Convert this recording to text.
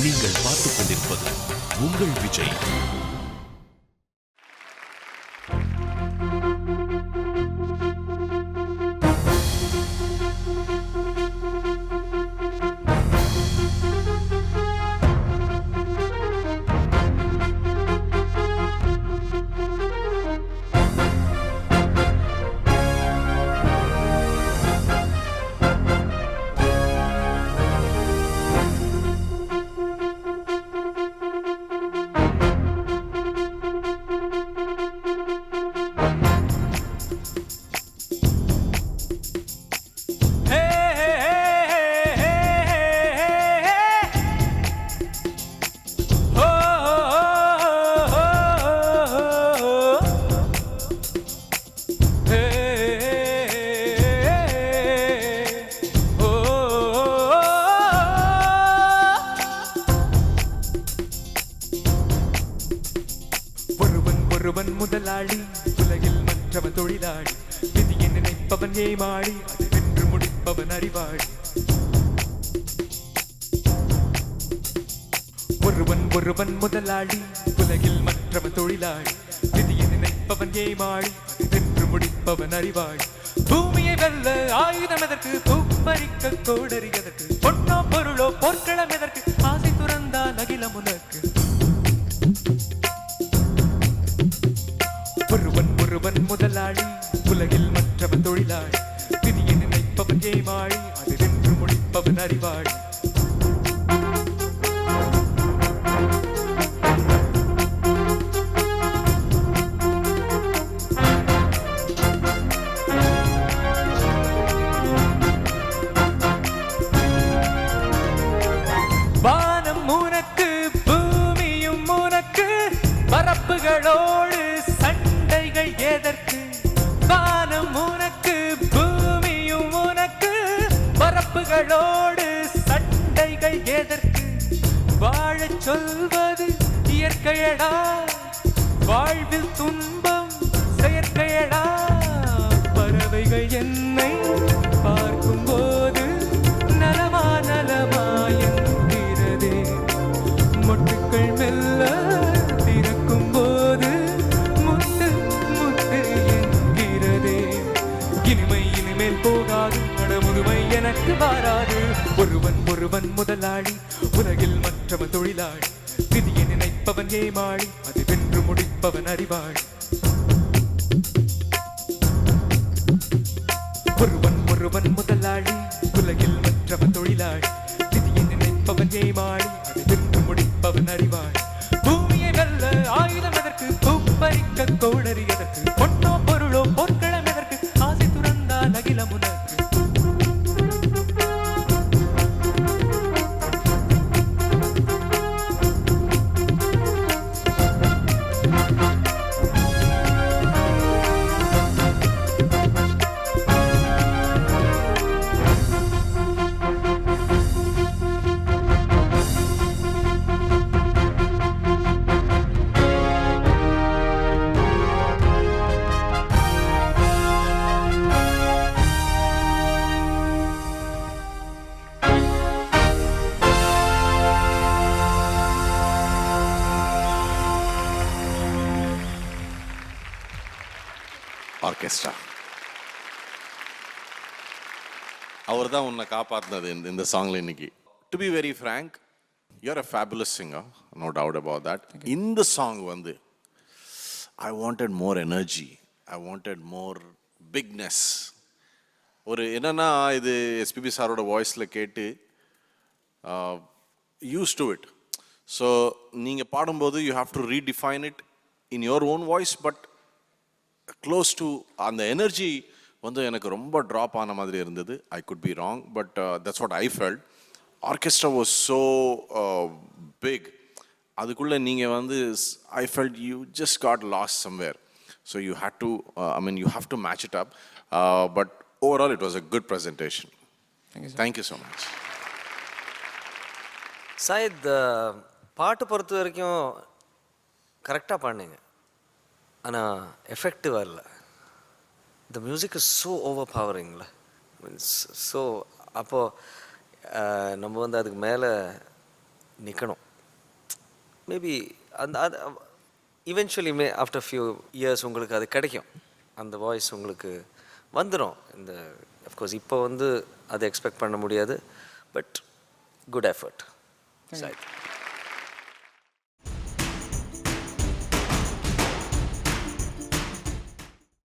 நீங்கள் பார்த்துக் கொண்டிருப்பது உங்கள் விஜய். ஒருவன் முதலாளி, உலகில் மற்றவன் தொழிலாளி. விதியை நினைப்பவன் ஏமாளி, அதை வென்று முடிப்பவன் அறிவாளி. ஒருவன் முதலாளி, உலகில் மற்றவன் தொழிலாளி. விதியை நினைப்பவன் ஏமாளி, அதை வென்று முடிப்பவன் அறிவாளி. பூமியை வெல்ல ஆயுதம் எதற்கு, பூப்பறிக்க கோடரி எதற்கு, பொன்னோ பொருளோ போர்க்களம் எதற்கு, ஆசை துறந்தான் அகிலம் உனக்கு. ஒருவன் முதலாளி, உலகில் மற்றவன் தொழிலாளி. விதியை நினைப்பவன் ஏமாளி, அதை வென்று முடிப்பவன் அறிவாளி. வானம் உனக்கு, பூமியும் உனக்கு, பரப்புகளோடு சண்டைகள் எதற்கு? வானம் உனக்கு, பூமியும் உனக்கு, பரப்புகளோடு சண்டைகள் எதற்கு? வாழச் சொல்வது இயற்கையடா, வாழ்வில் துன்பம் செயற்கையடா. பறவைகள் என்னை பார்க்கும் போது நலமா நலமா என்கிறதே, மொட்டுக்கள் மெல்ல திறக்கும் போது முத்து முத்து என்கிறதே. இனிமேல் போகாது, முதுமை எனக்கு வாராது. ஒருவன் முதலாளி, உலகில் மற்றவன் தொழிலாளி. விதியை நினைப்பவன் ஏமாளி, அதை வென்று முடிப்பவன் அறிவாளி. ஒருவன் முதலாளி, உலகில் மற்றவன் தொழிலாளி. விதியை நினைப்பவன் ஏமாளி, அதை வென்று முடிப்பவன் அறிவாளி. பூமியை வெல்ல ஆயுதம் எதற்கு, பூப்பறிக்க கோடரி எதற்கு, பொன்னோ பொருளோ போர்க்களம் எதற்கு, ஆசை துறந்தான் அகிலம் உனக்கு. ஆர்கெஸ்ட்ரா அவர் தான் உன்னை காப்பாற்றினது இந்த சாங்ல இன்னைக்கு. To be very frank, you're a fabulous singer, no doubt about that. இந்த சாங் வந்து I wanted more energy, I wanted more bigness. ஒரு என்னன்னா, இது எஸ்பிபி சாரோட வாய்ஸில் கேட்டு யூஸ் டு இட். ஸோ நீங்கள் பாடும்போது you have to redefine it in your own voice, but close to அந்த எனர்ஜி வந்து எனக்கு ரொம்ப ட்ராப் ஆன மாதிரி இருந்தது. I could be wrong, but that's what I felt. Orchestra was so big. அதுக்குள்ளே நீங்கள் வந்து I felt you just got lost somewhere. So you had to you have to match it up. But overall it was a good presentation. Thank you so much. Sayid, பாட்டு பொறுத்த வரைக்கும் கரெக்டாக பாடினீங்க, ஆனால் effective வரல. The music is so over பவரிங்ல. Means so அப்போது நம்ம வந்து அதுக்கு மேலே நிற்கணும். மேபி அந்த அது இவென்ச்சுவலி ஆஃப்டர் ஃபியூ இயர்ஸ் உங்களுக்கு அது கிடைக்கும். அந்த வாய்ஸ் உங்களுக்கு வந்துடும். இந்த அஃப்கோர்ஸ் இப்போ வந்து அதை எக்ஸ்பெக்ட் பண்ண முடியாது. But good effort.